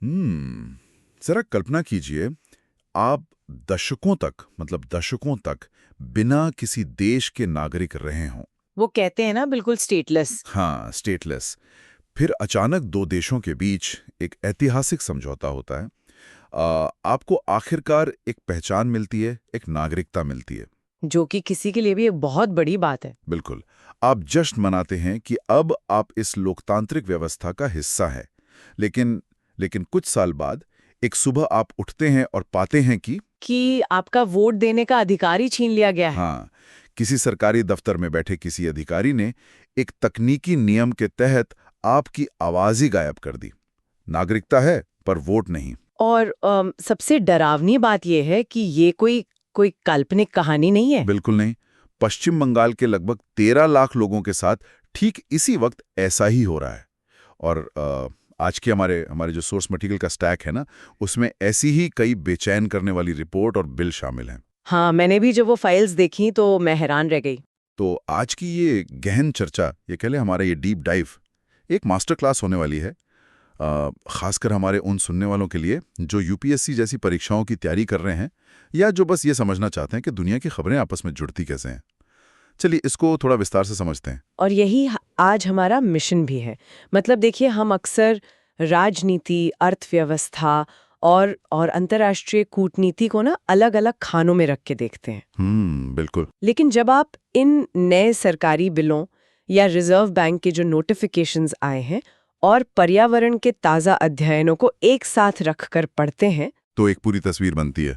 जरा कल्पना कीजिए, आप दशकों तक बिना किसी देश के नागरिक रहे हों। वो कहते हैं ना, बिल्कुल स्टेटलेस। हाँ, स्टेटलेस। फिर अचानक दो देशों के बीच एक ऐतिहासिक समझौता होता है। आपको आखिरकार एक पहचान मिलती है, एक नागरिकता मिलती है। जो कि किसी के लिए भी एक बहुत बड़ी बात है। बिल्कुल। आप जश्न मनाते हैं कि अब आप इस लोकतांत्रिक व्यवस्था का हिस्सा हैं। लेकिन लेकिन कुछ साल बाद एक सुबह आप उठते हैं और पाते हैं कि आपका वोट देने का अधिकार ही छीन लिया गया है। हाँ, किसी सरकारी दफ्तर में बैठे किसी अधिकारी ने एक तकनीकी नियम के तहत आपकी आवाज ही गायब कर दी। नागरिकता है पर वोट नहीं। और सबसे डरावनी बात यह है कि ये कोई कोई काल्पनिक कहानी नहीं है। बिल्कुल नहीं। पश्चिम बंगाल के लगभग 13 लाख लोगों के साथ ठीक इसी वक्त ऐसा ही हो रहा है। और आज के हमारे हमारे जो सोर्स मटेरियल का स्टैक है ना, उसमें ऐसी ही कई बेचैन करने वाली रिपोर्ट और बिल शामिल हैं। हाँ, मैंने भी जब वो फाइल्स देखी तो मैं हैरान रह गई। तो आज की ये गहन चर्चा, ये कह लें हमारा ये डीप डाइव, एक मास्टर क्लास होने वाली है। खासकर हमारे उन सुनने वालों के लिए जो यूपीएससी जैसी परीक्षाओं की तैयारी कर रहे हैं, या जो बस ये समझना चाहते हैं कि दुनिया की खबरें आपस में जुड़ती कैसे हैं। चलिए इसको थोड़ा विस्तार से समझते हैं। और यही आज हमारा मिशन भी है। मतलब देखिए, हम अक्सर राजनीति, अर्थव्यवस्था और अंतर्राष्ट्रीय कूटनीति को ना अलग अलग खानों में रख के देखते हैं। बिल्कुल। लेकिन जब आप इन नए सरकारी बिलों या रिजर्व बैंक के जो नोटिफिकेशंस आए हैं और पर्यावरण के ताज़ा अध्ययनों को एक साथ रखकर पढ़ते हैं, तो एक पूरी तस्वीर बनती है।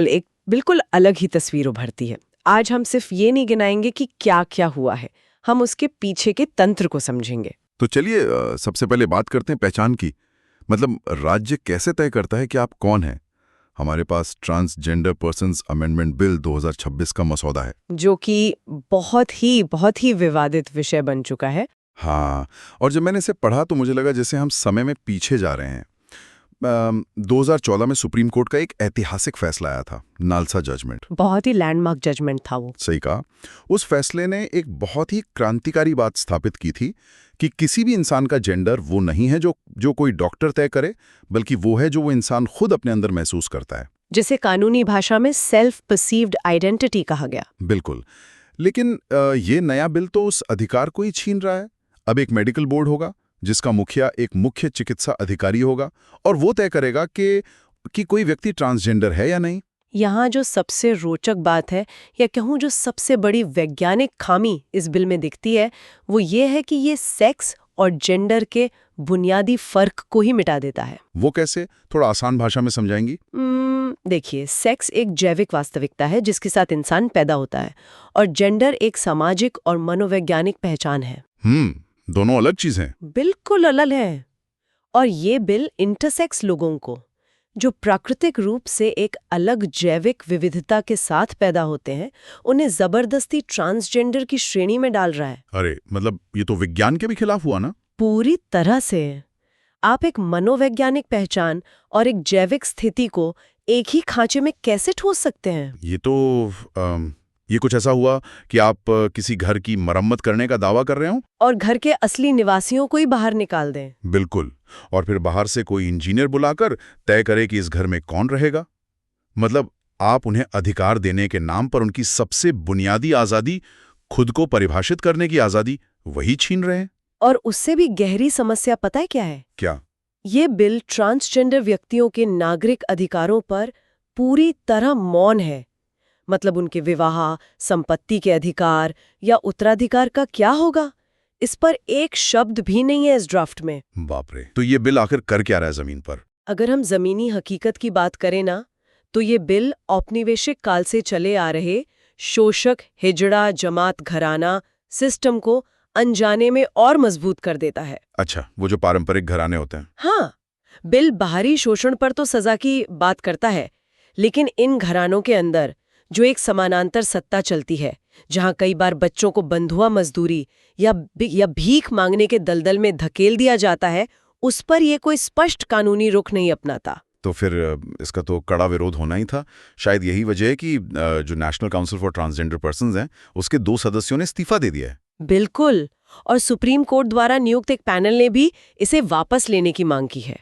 एक बिल्कुल अलग ही तस्वीर उभरती है। आज हम सिर्फ ये नहीं गिनाएंगे कि क्या क्या हुआ है, हम उसके पीछे के तंत्र को समझेंगे। तो चलिए सबसे पहले बात करते हैं पहचान की। मतलब राज्य कैसे तय करता है कि आप कौन हैं? हमारे पास ट्रांसजेंडर पर्सन्स अमेंडमेंट बिल 2026 का मसौदा है, जो कि बहुत ही विवादित विषय बन चुका है। हाँ, और जब मैंने इसे पढ़ा तो मुझे लगा जैसे हम समय में पीछे जा रहे हैं। 2014 में सुप्रीम कोर्ट का एक ऐतिहासिक फैसला आया था, नालसा जजमेंट। बहुत ही लैंडमार्क जजमेंट था वो। सही कहा। उस फैसले ने एक बहुत ही क्रांतिकारी बात स्थापित की थी कि किसी भी इंसान का जेंडर वो नहीं है जो कोई डॉक्टर तय करे, बल्कि वो है जो वो इंसान खुद अपने अंदर महसूस करता है, जिसे कानूनी भाषा में सेल्फ परसीव्ड आइडेंटिटी कहा गया। बिल्कुल। लेकिन ये नया बिल तो उस अधिकार को ही छीन रहा है। अब एक मेडिकल बोर्ड होगा जिसका मुखिया एक मुख्य चिकित्सा अधिकारी होगा, और वो तय करेगा कि कोई व्यक्ति ट्रांसजेंडर है या नहीं। यहाँ जो सबसे रोचक बात है, या कहूँ जो सबसे बड़ी वैज्ञानिक खामी इस बिल में दिखती है, वो ये है कि ये सेक्स और जेंडर के बुनियादी फर्क को ही मिटा देता है। वो कैसे? थोड़ा आसान भाषा में समझाएंगी? देखिए, सेक्स एक जैविक वास्तविकता है जिसके साथ इंसान पैदा होता है, और जेंडर एक सामाजिक और मनोवैज्ञानिक पहचान है। दोनों अलग चीज हैं। बिल्कुल अलग है। और ये बिल इंटरसेक्स लोगों को, जो प्राकृतिक रूप से एक अलग जैविक विविधता के साथ पैदा होते हैं, उन्हें जबरदस्ती ट्रांसजेंडर की श्रेणी में डाल रहा है। अरे मतलब ये तो विज्ञान के भी खिलाफ हुआ ना? पूरी तरह से। आप एक मनोवैज्ञानिक पहचान और एक जैविक स्थिति को एक ही खांचे में कैसे ठोस सकते हैं? ये कुछ ऐसा हुआ कि आप किसी घर की मरम्मत करने का दावा कर रहे हो और घर के असली निवासियों को ही बाहर निकाल दें। बिल्कुल। और फिर बाहर से कोई इंजीनियर बुलाकर तय करे कि इस घर में कौन रहेगा। मतलब आप उन्हें अधिकार देने के नाम पर उनकी सबसे बुनियादी आजादी, खुद को परिभाषित करने की आजादी, वही छीन रहे हैं। और उससे भी गहरी समस्या पता है क्या है? क्या? ये बिल ट्रांसजेंडर व्यक्तियों के नागरिक अधिकारों पर पूरी तरह मौन है। मतलब उनके विवाह, संपत्ति के अधिकार या उत्तराधिकार का क्या होगा, इस पर एक शब्द भी नहीं है इस ड्राफ्ट में। बाप रे, तो ये बिल आखिर कर क्या रहा है जमीन पर? अगर हम जमीनी हकीकत की बात करें ना, तो ये बिल औपनिवेशिक काल से चले आ रहे शोषक हिजड़ा जमात घराना सिस्टम को अनजाने में और मजबूत कर देता है। अच्छा, वो जो पारंपरिक घराने होते हैं। हाँ, बिल बाहरी शोषण पर तो सजा की बात करता है, लेकिन इन घरानों के अंदर जो एक समानांतर सत्ता चलती है, जहां कई बार बच्चों को बंधुआ मजदूरी या भीख मांगने के दलदल में धकेल दिया जाता है, उस पर यह कोई स्पष्ट कानूनी रुख नहीं अपनाता। तो फिर इसका तो कड़ा विरोध होना ही था। शायद यही वजह है कि जो national council for transgender persons हैं, उसके 2 सदस्यों ने इस्तीफा दे दिया है। बिल्कुल। और सुप्रीम कोर्ट द्वारा नियुक्त एक पैनल ने भी इसे वापस लेने की मांग की है।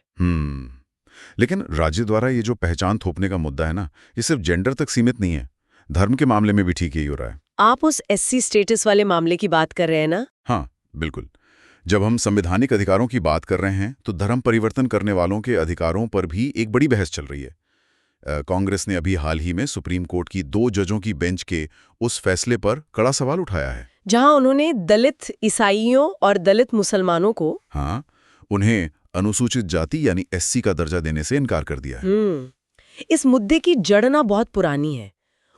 लेकिन राज्य द्वारा ये जो पहचान थोपने का मुद्दा है ना, ये सिर्फ जेंडर तक सीमित नहीं है। धर्म के मामले में भी ठीक यही हो रहा है। आप उस एससी स्टेटस वाले मामले की बात कर रहे हैं ना? हाँ, बिल्कुल। जब हम संवैधानिक अधिकारों की बात कर रहे हैं तो धर्म परिवर्तन करने वालों के अधिकारों पर भी एक बड़ी बहस चल रही है। कांग्रेस ने अभी हाल ही में सुप्रीम कोर्ट की 2 जजों की बेंच के उस फैसले पर कड़ा सवाल उठाया है, जहां उन्होंने दलित ईसाइयों और दलित मुसलमानों को उन्हें अनुसूचित जाति यानी एससी का दर्जा देने से इनकार कर दिया है। इस मुद्दे की जड़ ना बहुत पुरानी है।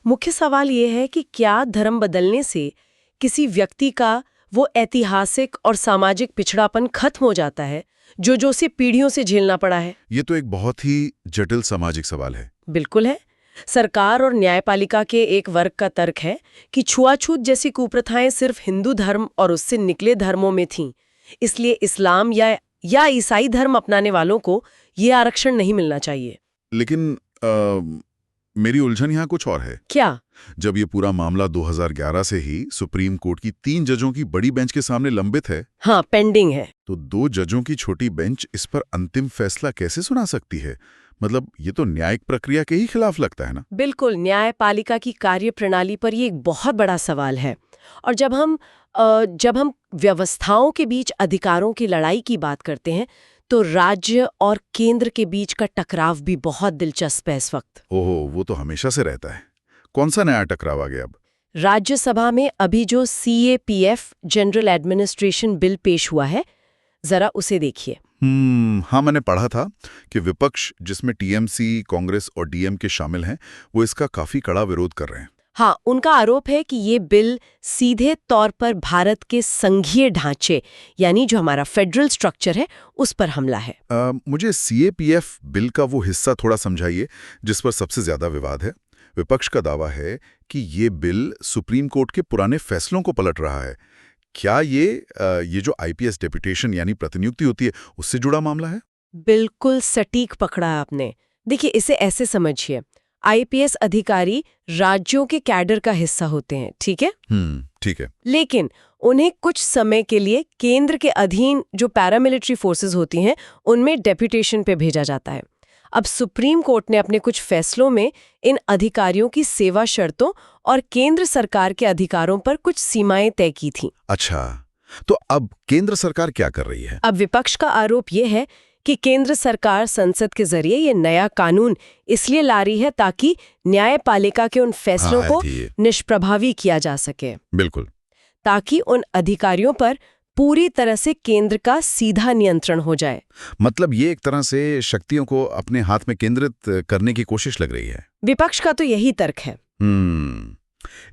मुख्य सवाल ये है कि क्या धर्म बदलने से किसी व्यक्ति का वो ऐतिहासिक और सामाजिक पिछड़ापन खत्म हो जाता है जो उसे पीढ़ियों से झेलना पड़ा है? ये तो एक बहुत ही जटिल सामाजिक सवाल है। बिल्कुल है। सरकार और न्यायपालिका के एक वर्ग का तर्क है कि छुआछूत जैसी कुप्रथाएं सिर्फ हिंदू धर्म और उससे निकले धर्मों में थीं, इसलिए इस्लाम या ईसाई धर्म अपनाने वालों को ये आरक्षण नहीं मिलना चाहिए। लेकिन मेरी उलझन यहाँ कुछ और है। क्या? जब ये पूरा मामला 2011 से ही सुप्रीम कोर्ट की 3 जजों की बड़ी बेंच के सामने लंबित है, हाँ, पेंडिंग है, तो 2 जजों की छोटी बेंच इस पर अंतिम फैसला कैसे सुना सकती है? मतलब ये तो न्यायिक प्रक्रिया के ही खिलाफ लगता है ना? बिल्कुल, न्यायपालिका की कार्यप्रणाली पर ये एक बहुत बड़ा सवाल है। और जब हम व्यवस्थाओं के बीच अधिकारों की लड़ाई की बात करते हैं तो राज्य और केंद्र के बीच का टकराव भी बहुत दिलचस्प है इस वक्त। ओहो, वो तो हमेशा से रहता है। कौन सा नया टकराव आ गया अब? राज्यसभा में अभी जो CAPF जनरल एडमिनिस्ट्रेशन बिल पेश हुआ है, जरा उसे देखिए। हाँ, मैंने पढ़ा था कि विपक्ष, जिसमें TMC, कांग्रेस और DMK शामिल हैं, वो इसका काफी कड़ा विरोध कर रहे हैं। हाँ, उनका आरोप है कि ये बिल सीधे तौर पर भारत के संघीय ढांचे यानी जो हमारा फेडरल स्ट्रक्चर है उस पर हमला है। मुझे CAPF बिल का वो हिस्सा थोड़ा समझाइए जिस पर सबसे ज्यादा विवाद है। विपक्ष का दावा है कि ये बिल सुप्रीम कोर्ट के पुराने फैसलों को पलट रहा है। क्या ये जो IPS डेपुटेशन यानी प्रतिनियुक्ति होती है उससे जुड़ा मामला है? बिल्कुल सटीक पकड़ा आपने। देखिए, इसे ऐसे समझिए, IPS अधिकारी राज्यों के कैडर का हिस्सा होते हैं, ठीक है? ठीक है। लेकिन उन्हें कुछ समय के लिए केंद्र के अधीन जो पैरामिलिट्री फोर्सेस होती हैं उनमें डेप्यूटेशन पे भेजा जाता है। अब सुप्रीम कोर्ट ने अपने कुछ फैसलों में इन अधिकारियों की सेवा शर्तों और केंद्र सरकार के अधिकारों पर कुछ सीमाएं तय की थीं। अच्छा, तो अब केंद्र सरकार क्या कर रही है? अब विपक्ष का आरोप ये है कि केंद्र सरकार संसद के जरिए ये नया कानून इसलिए ला रही है ताकि न्यायपालिका के उन फैसलों को निष्प्रभावी किया जा सके। बिल्कुल। ताकि उन अधिकारियों पर पूरी तरह से केंद्र का सीधा नियंत्रण हो जाए। मतलब ये एक तरह से शक्तियों को अपने हाथ में केंद्रित करने की कोशिश लग रही है। विपक्ष का तो यही तर्क है।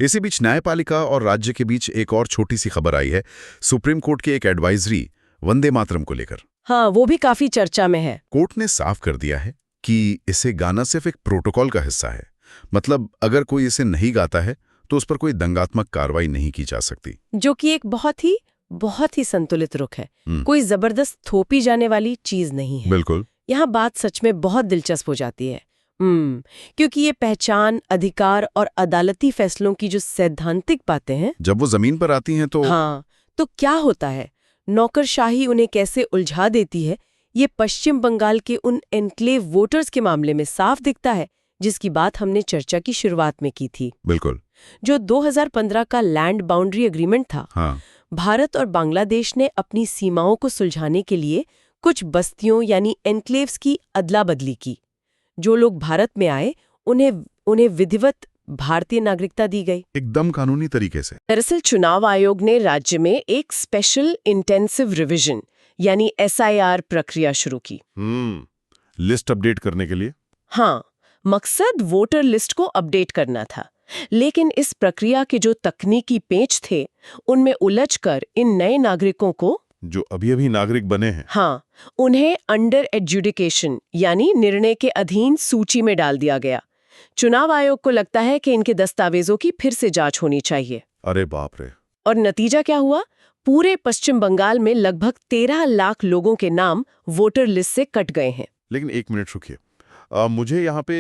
इसी बीच न्यायपालिका और राज्य के बीच एक और छोटी सी खबर आई है, सुप्रीम कोर्ट की एक एडवाइजरी वंदे मातरम को लेकर। हाँ, वो भी काफी चर्चा में है। कोर्ट ने साफ कर दिया है कि इसे गाना सिर्फ एक प्रोटोकॉल का हिस्सा है। मतलब अगर कोई इसे नहीं गाता है तो उस पर कोई दंगात्मक कार्रवाई नहीं की जा सकती, जो कि एक बहुत ही संतुलित रुख है। कोई जबरदस्त थोपी जाने वाली चीज नहीं है। बिल्कुल। यहाँ बात सच में बहुत दिलचस्प हो जाती है। क्योंकि ये पहचान, अधिकार और अदालती फैसलों की जो सैद्धांतिक बातें हैं, जब वो जमीन पर आती हैं तो तो क्या होता है, नौकरशाही उन्हें कैसे उलझा देती है, ये पश्चिम बंगाल के उन एन्क्लेव वोटर्स के मामले में साफ दिखता है जिसकी बात हमने चर्चा की शुरुआत में की थी। बिल्कुल। जो 2015 का लैंड बाउंड्री एग्रीमेंट था। भारत और बांग्लादेश ने अपनी सीमाओं को सुलझाने के लिए कुछ बस्तियों यानी एन्क्लेव्स की अदला बदली की। जो लोग भारत में आए उन्हें विधिवत भारतीय नागरिकता दी गई, एकदम कानूनी तरीके से। दरअसल चुनाव आयोग ने राज्य में एक स्पेशल इंटेंसिव रिवीजन यानी SIR प्रक्रिया शुरू की। लिस्ट अपडेट करने के लिए? हाँ, मकसद वोटर लिस्ट को अपडेट करना था। लेकिन इस प्रक्रिया के जो तकनीकी पेच थे उनमें उलझकर इन नए नागरिकों को, जो अभी नागरिक बने हैं, उन्हें अंडर एडजुडिकेशन यानी निर्णय के अधीन सूची में डाल दिया गया। चुनाव आयोग को लगता है कि इनके दस्तावेजों की फिर से जांच होनी चाहिए। अरे बाप रे! और नतीजा क्या हुआ? पूरे पश्चिम बंगाल में लगभग 13 लाख लोगों के नाम वोटर लिस्ट से कट गए हैं। लेकिन एक मिनट रुकिए, मुझे यहाँ पे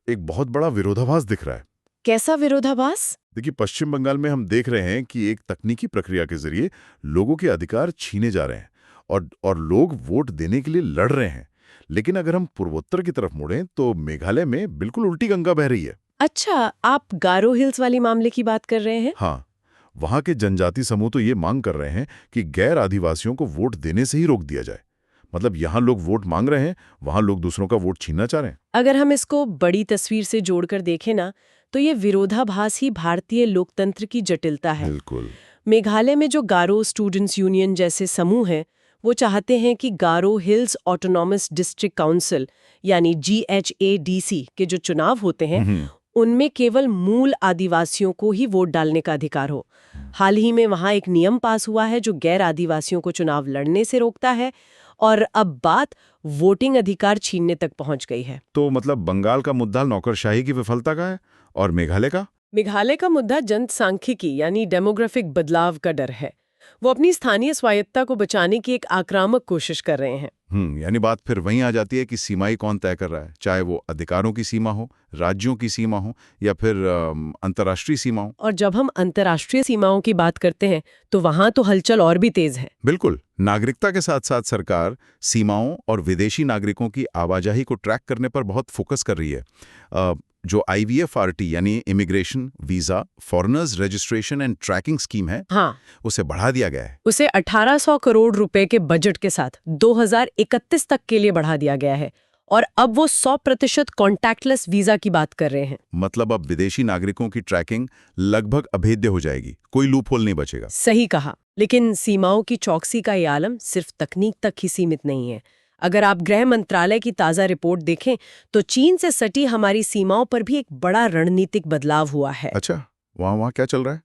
एक बहुत बड़ा विरोधाभास दिख रहा है। कैसा विरोधाभास? देखिए, पश्चिम बंगाल में हम देख रहे हैं कि एक तकनीकी प्रक्रिया के जरिए लोगों के अधिकार छीने जा रहे हैं और लोग वोट देने के लिए लड़ रहे हैं। लेकिन अगर हम पूर्वोत्तर की तरफ मुड़ें तो मेघालय में बिल्कुल उल्टी गंगा बह रही है। अच्छा, आप गारो हिल्स वाली मामले की बात कर रहे हैं? हाँ, वहाँ के जनजाति समूह तो ये मांग कर रहे हैं कि गैर आदिवासियों को वोट देने से ही रोक दिया जाए। मतलब यहाँ लोग वोट मांग रहे हैं, वहाँ लोग दूसरों का वोट छीनना चाह रहे हैं। अगर हम इसको बड़ी तस्वीर से जोड़कर देखें ना, तो ये विरोधाभास ही भारतीय लोकतंत्र की जटिलता है। बिल्कुल। मेघालय में जो गारो स्टूडेंट्स यूनियन जैसे समूह हैं, वो चाहते हैं कि गारो हिल्स ऑटोनॉमस डिस्ट्रिक्ट काउंसिल यानी GHADC के जो चुनाव होते हैं, उनमें केवल मूल आदिवासियों को ही वोट डालने का अधिकार हो। हाल ही में वहां एक नियम पास हुआ है जो गैर आदिवासियों को चुनाव लड़ने से रोकता है, और अब बात वोटिंग अधिकार छीनने तक पहुंच गई है। तो मतलब बंगाल का मुद्दा नौकरशाही की विफलता का है, और मेघालय का? मेघालय का मुद्दा जनसांख्यिकी यानी डेमोग्राफिक बदलाव का डर है। वो अपनी स्थानीय स्वायत्ता को बचाने की एक आक्रामक कोशिश कर रहे हैं। यानी बात फिर वहीं आ जाती है कि सीमाएं कौन तय कर रहा है, चाहे वो अधिकारों की सीमा हो, राज्यों की सीमा हो, या फिर अंतर्राष्ट्रीय सीमा हो। और जब हम अंतर्राष्ट्रीय सीमाओं की बात करते हैं तो वहां तो हलचल और भी तेज है। बिल्कुल। नागरिकता के साथ साथ सरकार सीमाओं और विदेशी नागरिकों की आवाजाही को ट्रैक करने पर बहुत फोकस कर रही है। जो IVFRT यानी immigration, visa, foreigners registration and tracking scheme है, हाँ, उसे बढ़ा दिया गया है। उसे 1800 करोड़ रुपए के बजट के साथ 2031 तक के लिए बढ़ा दिया गया है, और अब वो 100% कॉन्टैक्टलेस वीजा की बात कर रहे हैं। मतलब अब विदेशी नागरिकों की ट्रैकिंग लगभग अभेद्य हो जाएगी, कोई लूपहोल नहीं बचेगा। सही कहा। लेकिन सीमाओं की चौकसी का ये आलम सिर्फ तकनीक तक ही सीमित नहीं है। अगर आप गृह मंत्रालय की ताज़ा रिपोर्ट देखें तो चीन से सटी हमारी सीमाओं पर भी एक बड़ा रणनीतिक बदलाव हुआ है। अच्छा, वहाँ क्या चल रहा है?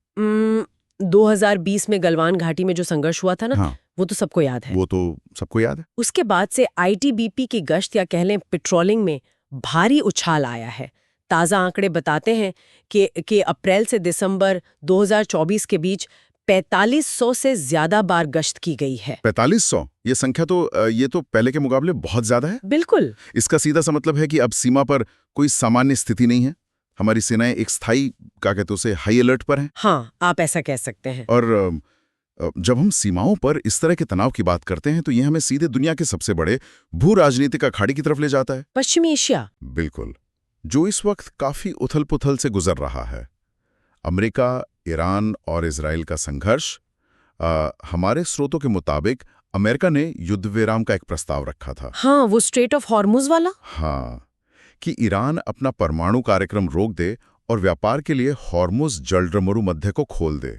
2020 में गलवान घाटी में जो संघर्ष हुआ था ना, हाँ, वो तो सबको याद है। वो तो सबको याद है। उसके बाद से ITBP की गश्त या कह लें पेट्रोलिंग में भारी उछाल आया है। ताज़ा आंकड़े बताते हैं कि अप्रैल से दिसंबर 2024 के बीच 4500 से ज्यादा बार गश्त की गई है। 4500? ये संख्या तो ये तो पहले के मुकाबले बहुत ज्यादा है। बिल्कुल। इसका सीधा सा मतलब है कि अब सीमा पर कोई सामान्य स्थिति नहीं है। हमारी सेनाएं एक स्थायी, क्या कहते उसे, हाई अलर्ट पर हैं। हाँ, आप ऐसा कह सकते हैं। और जब हम सीमाओं पर इस तरह के तनाव की बात करते हैं तो ये हमें सीधे दुनिया के सबसे बड़े भू राजनीतिक अखाड़े की तरफ ले जाता है। पश्चिमी एशिया। बिल्कुल, जो इस वक्त काफी उथल-पुथल से गुजर रहा है। अमेरिका, ईरान और इजराइल का संघर्ष। हमारे स्रोतों के मुताबिक अमेरिका ने युद्ध विराम का एक प्रस्ताव रखा था। हाँ, वो स्ट्रेट ऑफ हॉर्मुज वाला। हाँ, कि ईरान अपना परमाणु कार्यक्रम रोक दे और व्यापार के लिए हॉर्मुज जलड्रमरू मध्य को खोल दे।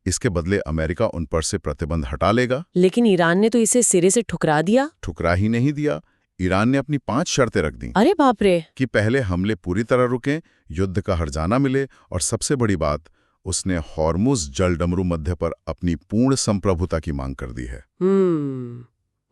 इसके बदले अमेरिका उन पर से प्रतिबंध हटा लेगा। लेकिन ईरान ने तो इसे सिरे से ठुकरा दिया। ठुकरा ही नहीं दिया, ईरान ने अपनी 5 शर्तें रख दी। अरे बाप रे! कि पहले हमले पूरी तरह रुकें, युद्ध का हर्जाना मिले, और सबसे बड़ी बात, उसने हॉर्मुज जलडमरू मध्य पर अपनी पूर्ण संप्रभुता की मांग कर दी है।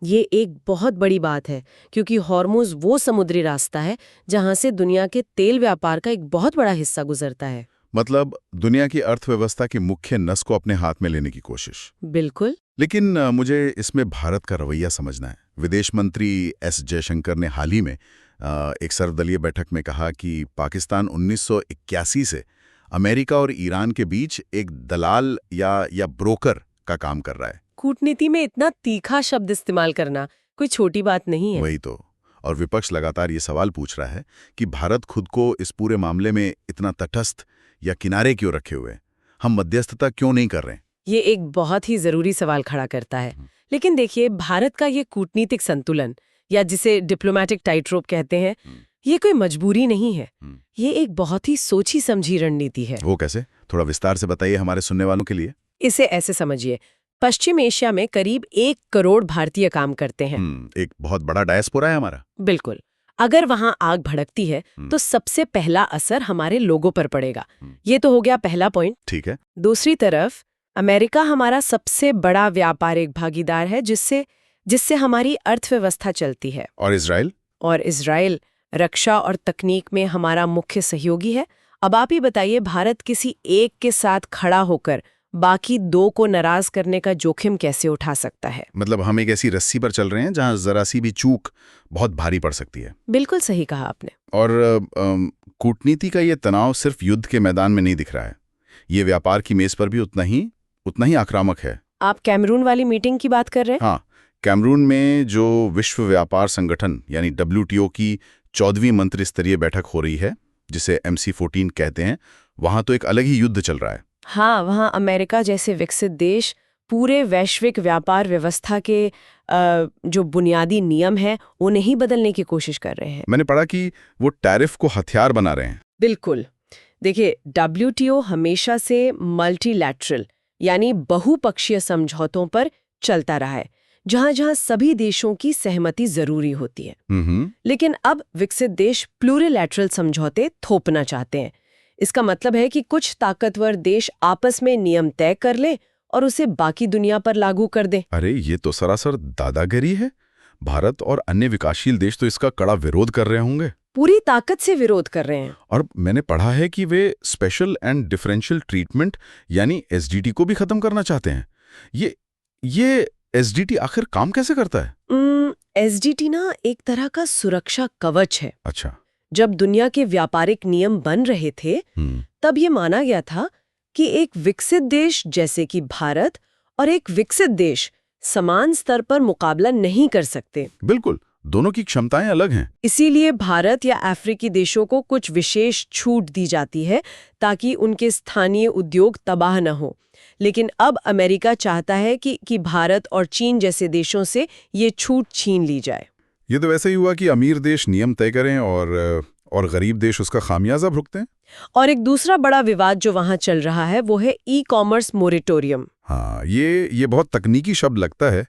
ये एक बहुत बड़ी बात है, क्योंकि हॉर्मुज वो समुद्री रास्ता है जहां से दुनिया के तेल व्यापार का एक बहुत बड़ा हिस्सा गुजरता है। मतलब दुनिया की अर्थव्यवस्था की मुख्य नस को अपने हाथ में लेने की कोशिश। बिल्कुल। लेकिन मुझे इसमें भारत का रवैया समझना है। विदेश मंत्री S जयशंकर ने हाल ही में एक सर्वदलीय बैठक में कहा कि पाकिस्तान 1981 से अमेरिका और ईरान के बीच एक दलाल या ब्रोकर का काम कर रहा है। कूटनीति में इतना तीखा शब्द इस्तेमाल करना कोई छोटी बात नहीं है। वही तो। और विपक्ष लगातार ये सवाल पूछ रहा है कि भारत खुद को इस पूरे मामले में इतना तटस्थ या किनारे क्यों रखे हुए, हम मध्यस्थता क्यों नहीं कर रहे? ये एक बहुत ही जरूरी सवाल खड़ा करता है। लेकिन देखिए, भारत का ये कूटनीतिक संतुलन, या जिसे डिप्लोमैटिक टाइट रोप कहते हैं, ये कोई मजबूरी नहीं है। ये एक बहुत ही सोची समझी रणनीति है। वो कैसे? थोड़ा विस्तार से बताइए हमारे सुनने वालों के लिए। इसे ऐसे समझिए, पश्चिम एशिया में करीब 1 करोड़ भारतीय काम करते हैं। एक बहुत बड़ा डायस्पोरा है हमारा। बिल्कुल। अगर वहां आग भड़कती है तो सबसे पहला असर हमारे लोगों पर पड़ेगा। ये तो हो गया पहला पॉइंट। ठीक है। दूसरी तरफ अमेरिका हमारा सबसे बड़ा व्यापारिक भागीदार है, जिससे हमारी अर्थव्यवस्था चलती है। और इजराइल? और इजराइल रक्षा और तकनीक में हमारा मुख्य सहयोगी है। अब आप ही बताइए, भारत किसी एक के साथ खड़ा होकर बाकी 2 को नाराज करने का जोखिम कैसे उठा सकता है? मतलब हम एक ऐसी रस्सी पर चल रहे हैं जहां जरा सी भी चूक बहुत भारी पड़ सकती है। बिल्कुल सही कहा आपने। और कूटनीति का ये तनाव सिर्फ युद्ध के मैदान में नहीं दिख रहा है, ये व्यापार की मेज पर भी उतना ही आक्रामक है। आप कैमरून वाली मीटिंग की बात कर रहे हैं? हाँ, कैमरून में जो विश्व व्यापार संगठन यानी WTO की 14वीं मंत्री स्तरीय बैठक हो रही है, जिसे MC14 कहते हैं, वहां तो एक अलग ही युद्ध चल रहा है। हाँ, वहाँ अमेरिका जैसे विकसित देश पूरे वैश्विक व्यापार व्यवस्था के जो बुनियादी नियम हैं उन्हें ही बदलने की कोशिश कर रहे हैं। मैंने पढ़ा कि वो टैरिफ को हथियार बना रहे हैं। बिल्कुल। देखिए, WTO हमेशा से मल्टीलैटरल यानी बहुपक्षीय समझौतों पर चलता रहा है, जहां जहां सभी देशों की सहमति जरूरी होती है। लेकिन अब विकसित देश प्लूरिलैटरल समझौते थोपना चाहते हैं। इसका मतलब है कि कुछ ताकतवर देश आपस में नियम तय कर लें और उसे बाकी दुनिया पर लागू कर दें। अरे ये तो सरासर दादागिरी है। भारत और अन्य विकासशील देश तो इसका कड़ा विरोध कर रहे होंगे। पूरी ताकत से विरोध कर रहे हैं। और मैंने पढ़ा है कि वे स्पेशल एंड डिफरेंशियल ट्रीटमेंट यानी SDT को भी खत्म करना चाहते हैं। ये SDT आखिर काम कैसे करता है? SDT ना एक तरह का सुरक्षा कवच है। अच्छा। जब दुनिया के व्यापारिक नियम बन रहे थे, तब ये माना गया था कि एक विकसित देश जैसे कि भारत और एक विकसित देश समान स्तर पर मुकाबला नहीं कर सकते। बिल्कुल, दोनों की क्षमताएं अलग हैं। इसीलिए भारत या अफ्रीकी देशों को कुछ विशेष छूट दी जाती है ताकि उनके स्थानीय उद्योग तबाह न हो। लेकिन अब अमेरिका चाहता है कि भारत और चीन जैसे देशों से ये छूट छीन ली जाए। ये तो वैसे ही हुआ कि अमीर देश नियम तय करें और गरीब देश उसका खामियाजा भुगतें हैं। और एक दूसरा बड़ा विवाद जो वहां चल रहा है वो है ई-कॉमर्स मोरेटोरियम। हाँ, ये बहुत तकनीकी शब्द लगता है।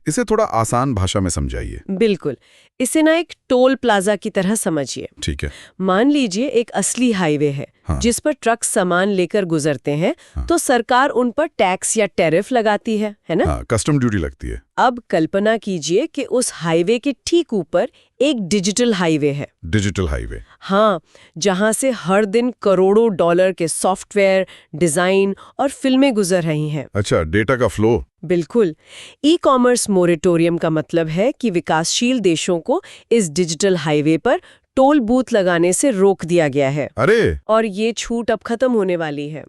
इसे थोड़ा आसान भाषा में समझाइए। बिल्कुल, इसे ना एक टोल प्लाजा की तरह समझिए। ठीक है। मान लीजिए एक असली हाईवे है, हाँ। जिस पर ट्रक सामान लेकर गुजरते हैं, हाँ। तो सरकार उन पर टैक्स या टैरिफ लगाती है ना? हाँ, कस्टम ड्यूटी लगती है। अब कल्पना कीजिए कि उस हाईवे के ठीक ऊपर एक डिजिटल हाईवे है। Digital highway? हाँ, जहां से हर दिन करोड़ों डॉलर के सॉफ्टवेयर, डिजाइन और फिल्में गुजर रही हैं। अच्छा, डेटा का फ्लो। बिल्कुल। ई-कॉमर्स मोरेटोरियम का मतलब है कि विकासशील देशों को इस डिजिटल हाईवे पर टोल बूथ लगाने से रोक दिया गया है। अरे! और ये छूट अब खत्म होने वाली है।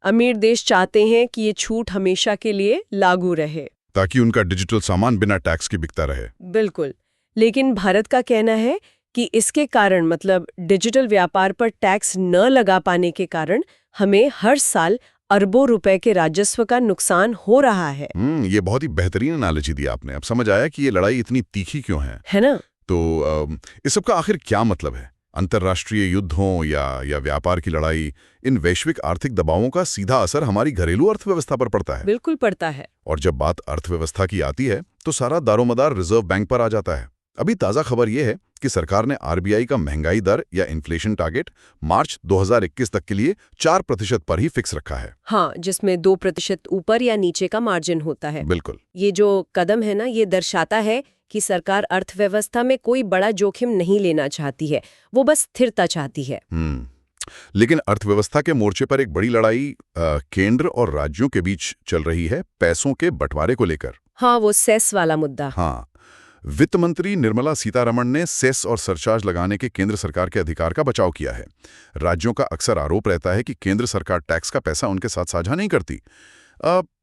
अमीर देश चाहते हैं कि ये छूट हमेशा के लिए लागू रहे, ताकि उनका डिजिटल सामान बिना टैक्स के बिकता रहे। बिल्कुल। लेकिन भारत का कहना है कि इसके कारण, मतलब डिजिटल व्यापार पर टैक्स न लगा पाने के कारण, हमें हर साल अरबों रुपए के राजस्व का नुकसान हो रहा है। ये बहुत ही बेहतरीन एनालॉजी दी आपने। अब समझ आया कि ये लड़ाई इतनी तीखी क्यों है ना? तो इस सब का आखिर क्या मतलब है? अंतर्राष्ट्रीय युद्धों या व्यापार की लड़ाई, इन वैश्विक आर्थिक दबावों का सीधा असर हमारी घरेलू अर्थव्यवस्था पर पड़ता है। बिल्कुल पड़ता है। और जब बात अर्थव्यवस्था की आती है तो सारा दारोमदार रिजर्व बैंक पर आ जाता है। अभी ताज़ा खबर यह है कि सरकार ने RBI का महंगाई दर या इन्फ्लेशन टारगेट मार्च 2021 तक के लिए 4% पर ही फिक्स रखा है। हाँ, जिसमें 2% ऊपर या नीचे का मार्जिन होता है। बिल्कुल। ये जो कदम है ना, ये दर्शाता है कि सरकार अर्थव्यवस्था में कोई बड़ा जोखिम नहीं लेना चाहती है, वो बस स्थिरता चाहती है। लेकिन अर्थव्यवस्था के मोर्चे पर एक बड़ी लड़ाई केंद्र और राज्यों के बीच चल रही है, पैसों के बंटवारे को लेकर। हाँ, वो सेस वाला मुद्दा। हाँ, वित्त मंत्री निर्मला सीतारमण ने सेस और सरचार्ज लगाने के केंद्र सरकार के अधिकार का बचाव किया है। राज्यों का अक्सर आरोप रहता है कि केंद्र सरकार टैक्स का पैसा उनके साथ साझा नहीं करती।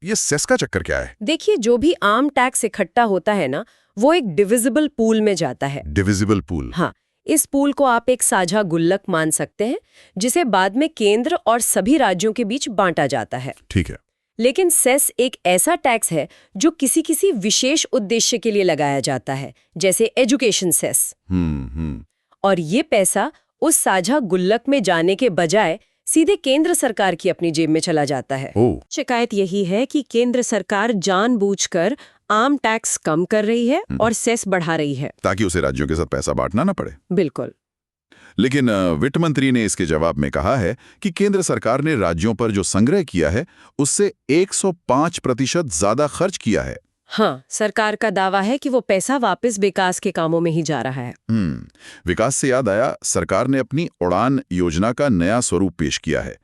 ये सेस का चक्कर क्या है? देखिए, जो भी आम टैक्स इकट्ठा होता है ना, वो एक डिविजिबल पूल में जाता है। Divisible pool? हाँ, इस पूल को आप एक साझा गुल्लक मान सकते हैं, जिसे बाद में केंद्र और सभी राज्यों के बीच बांटा जाता है। ठीक है। लेकिन सेस एक ऐसा टैक्स है जो किसी विशेष उद्देश्य के लिए लगाया जाता है, जैसे एजुकेशन सेस। और ये पैसा उस साझा गुल्लक में जाने के बजाय सीधे केंद्र सरकार की अपनी जेब में चला जाता है। शिकायत यही है कि केंद्र सरकार जानबूझकर आम टैक्स कम कर रही है और सेस बढ़ा रही है, ताकि उसे राज्यों के साथ पैसा बांटना न पड़े। बिल्कुल। लेकिन वित्त मंत्री ने इसके जवाब में कहा है कि केंद्र सरकार ने राज्यों पर जो संग्रह किया है उससे 105% ज्यादा खर्च किया है। हाँ, सरकार का दावा है कि वो पैसा वापस विकास के कामों में ही जा रहा है। विकास से याद आया, सरकार ने अपनी उड़ान योजना का नया स्वरूप पेश किया है।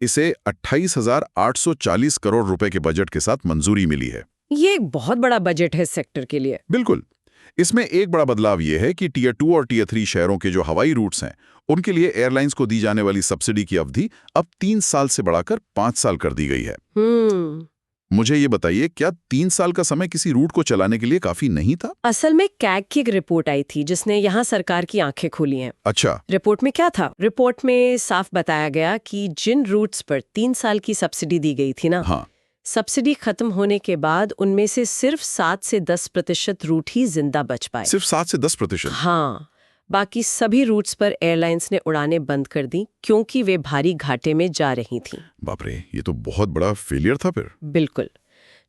इसे 28,840 करोड़ रुपए के बजट के साथ मंजूरी मिली है। ये एक बहुत बड़ा बजट है इस सेक्टर के लिए। बिल्कुल। इसमें एक बड़ा बदलाव ये है कि टियर 2 और टियर 3 शहरों के जो हवाई रूट्स हैं, उनके लिए एयरलाइंस को दी जाने वाली सब्सिडी की अवधि अब 3 साल से बढ़ाकर 5 साल कर दी गई है। मुझे ये बताइए, क्या 3 साल का समय किसी रूट को चलाने के लिए काफी नहीं था? असल में कैग की एक रिपोर्ट आई थी जिसने यहाँ सरकार की आंखें खोली हैं। अच्छा। रिपोर्ट में क्या था? रिपोर्ट में साफ बताया गया कि जिन रूट्स पर 3 साल की सब्सिडी दी गई थी ना, हाँ। सब्सिडी खत्म होने के बाद उनमें से सिर्फ 7 से 10% रूट ही जिंदा बच पाए। सिर्फ 7 से 10%? हाँ, बाकी सभी रूट्स पर एयरलाइंस ने उड़ानें बंद कर दी क्योंकि वे भारी घाटे में जा रही थीं। बाप रे, ये तो बहुत बड़ा फेलियर था फिर। बिल्कुल।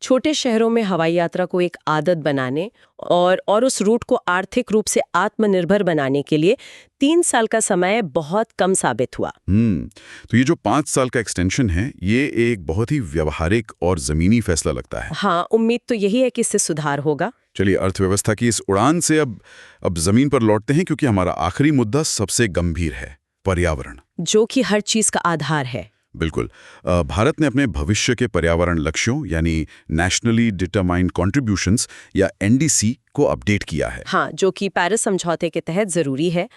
छोटे शहरों में हवाई यात्रा को एक आदत बनाने और उस रूट को आर्थिक रूप से आत्मनिर्भर बनाने के लिए 3 साल का समय बहुत कम साबित हुआ। तो ये जो 5 साल का एक्सटेंशन है, ये एक बहुत ही व्यवहारिक और जमीनी फैसला लगता है। हाँ, उम्मीद तो यही है कि इससे सुधार होगा। चलिए, अर्थव्यवस्था की इस उड़ान से अब जमीन पर लौटते हैं, क्योंकि हमारा आखिरी मुद्दा सबसे गंभीर है, पर्यावरण, जो कि हर चीज का आधार है। बिल्कुल। भारत ने अपने भविष्य के पर्यावरण लक्ष्यों यानी नेशनली डिटरमाइंड कॉन्ट्रीब्यूशंस या एनडीसी को अपडेट किया है। हाँ, जो कि पेरिस समझौते के तहत जरूरी है।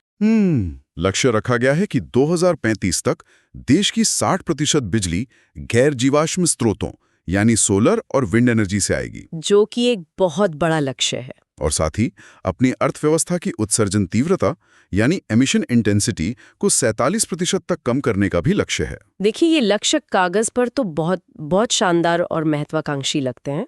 लक्ष्य रखा गया है कि 2035 तक देश की 60% बिजली गैर जीवाश्म स्रोतों यानी सोलर और विंड एनर्जी से आएगी, जो कि एक बहुत बड़ा लक्ष्य है। और साथ ही अपनी अर्थव्यवस्था की उत्सर्जन तीव्रता यानी एमिशन इंटेंसिटी को 47% तक कम करने का भी लक्ष्य है। देखिए, ये लक्ष्य कागज पर तो बहुत शानदार और महत्वाकांक्षी लगते हैं,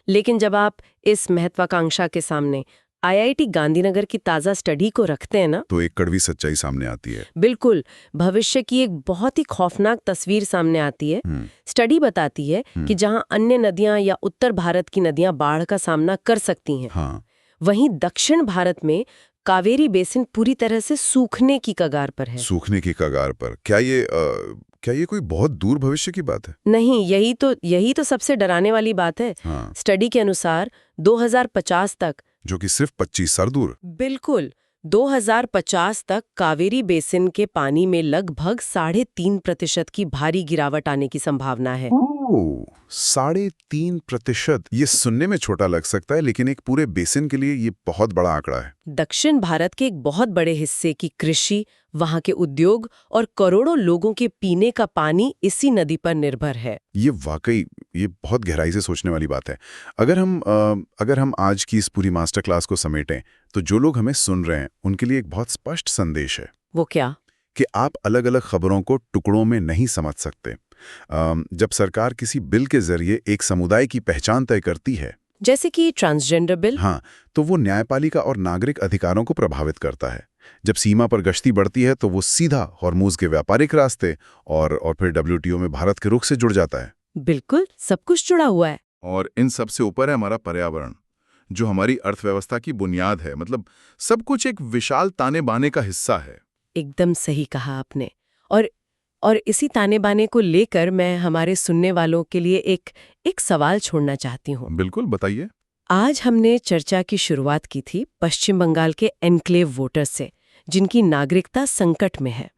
लेकिन जब आप इस महत्वाकांक्षा के सामने आईआईटी गांधीनगर की ताजा स्टडी को रखते हैं ना, तो एक कड़वी सच्चाई सामने आती है। बिल्कुल, भविष्य की एक बहुत ही खौफनाक तस्वीर सामने आती है। स्टडी बताती है कि जहां अन्य नदियां या उत्तर भारत की नदियां बाढ़ का सामना कर सकती हैं, हाँ। वहीं दक्षिण भारत में कावेरी बेसिन पूरी तरह से सूखने की कगार पर है। सूखने की कगार पर? क्या ये कोई बहुत दूर भविष्य की बात है? नहीं, यही तो सबसे डराने वाली बात है। हाँ। स्टडी के अनुसार 2050 तक, जो कि सिर्फ 25 साल दूर। बिल्कुल, 2050 तक कावेरी बेसिन के पानी में लगभग 3.5% की भारी गिरावट आने की संभावना है। 3.5%? ये सुनने में छोटा लग सकता है, लेकिन एक पूरे बेसिन के लिए ये बहुत बड़ा आंकड़ा है। दक्षिण भारत के एक बहुत बड़े हिस्से की कृषि, वहाँ के उद्योग और करोड़ों लोगों के पीने का पानी इसी नदी पर निर्भर है। ये वाकई बहुत गहराई से सोचने वाली बात है। अगर हम आज की इस पूरी मास्टर क्लास को समेटें, तो जो लोग हमें सुन रहे हैं उनके लिए एक बहुत स्पष्ट संदेश है। वो क्या? कि आप अलग अलग खबरों को टुकड़ों में नहीं समझ सकते। जब सरकार किसी बिल के जरिए एक समुदाय की पहचान तय करती है, जैसे कि ट्रांसजेंडर बिल, हाँ, तो वो न्यायपालिका और नागरिक अधिकारों को प्रभावित करता है। जब सीमा पर गश्ती बढ़ती है, तो वो सीधा हॉर्मुज़ के व्यापारिक रास्ते और फिर WTO में भारत के रुख से जुड़ जाता है। बिल्कुल, सब कुछ जुड़ा हुआ है। और इन सबसे ऊपर है हमारा पर्यावरण, जो हमारी अर्थव्यवस्था की बुनियाद है। मतलब सब कुछ एक विशाल ताने बाने का हिस्सा है। एकदम सही कहा आपने। और इसी ताने बाने को लेकर मैं हमारे सुनने वालों के लिए एक सवाल छोड़ना चाहती हूँ। बिल्कुल, बताइए। आज हमने चर्चा की शुरुआत की थी पश्चिम बंगाल के एनक्लेव वोटर्स से, जिनकी नागरिकता संकट में है।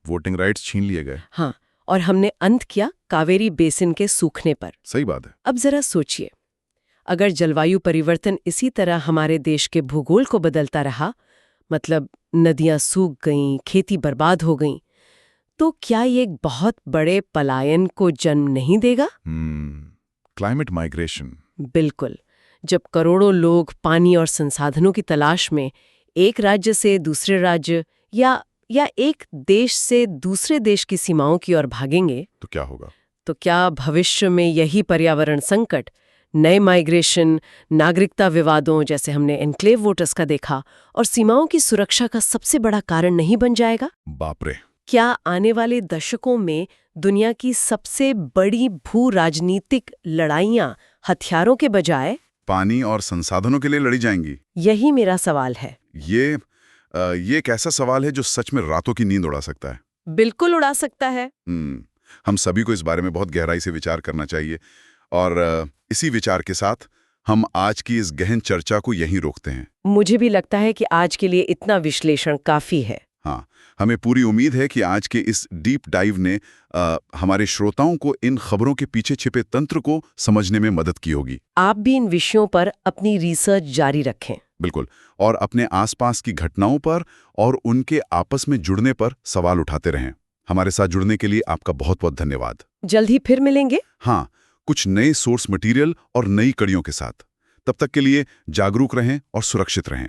वोटिंग राइट्स छीन लिए गए। हाँ, और हमने अंत किया कावेरी बेसिन के सूखने पर। सही बात है। अब जरा सोचिए, अगर जलवायु परिवर्तन इसी तरह हमारे देश के भूगोल को बदलता रहा, मतलब नदियां सूख गईं, खेती बर्बाद हो गई, तो क्या ये एक बहुत बड़े पलायन को जन्म नहीं देगा? Climate migration. बिल्कुल। जब करोड़ों लोग पानी और संसाधनों की तलाश में एक राज्य से दूसरे राज्य या एक देश से दूसरे देश की सीमाओं की ओर भागेंगे, तो क्या होगा? तो क्या भविष्य में यही पर्यावरण संकट नए माइग्रेशन, नागरिकता विवादों जैसे हमने एनक्लेव वोटर्स का देखा, और सीमाओं की सुरक्षा का सबसे बड़ा कारण नहीं बन जाएगा? बाप रे! क्या आने वाले दशकों में दुनिया की सबसे बड़ी भू राजनीतिक लड़ाइयां हथियारों के बजाय पानी और संसाधनों के लिए लड़ी जाएंगी? यही मेरा सवाल है। ये एक ऐसा सवाल है जो सच में रातों की नींद उड़ा सकता है। बिल्कुल उड़ा सकता है। हम सभी को इस बारे में बहुत गहराई से विचार करना चाहिए, और इसी विचार के साथ हम आज की इस गहन चर्चा को यहीं रोकते हैं। मुझे भी लगता है कि आज के लिए इतना विश्लेषण काफी है। हाँ, हमें पूरी उम्मीद है कि आज के इस डीप डाइव ने हमारे श्रोताओं को इन खबरों के पीछे छिपे तंत्र को समझने में मदद की होगी। आप भी इन विषयों पर अपनी रिसर्च जारी रखें। बिल्कुल, और अपने आसपास की घटनाओं पर और उनके आपस में जुड़ने पर सवाल उठाते रहें। हमारे साथ जुड़ने के लिए आपका बहुत बहुत धन्यवाद। जल्द ही फिर मिलेंगे। हाँ, कुछ नए सोर्स मटेरियल और नई कड़ियों के साथ। तब तक के लिए जागरूक रहें और सुरक्षित रहें।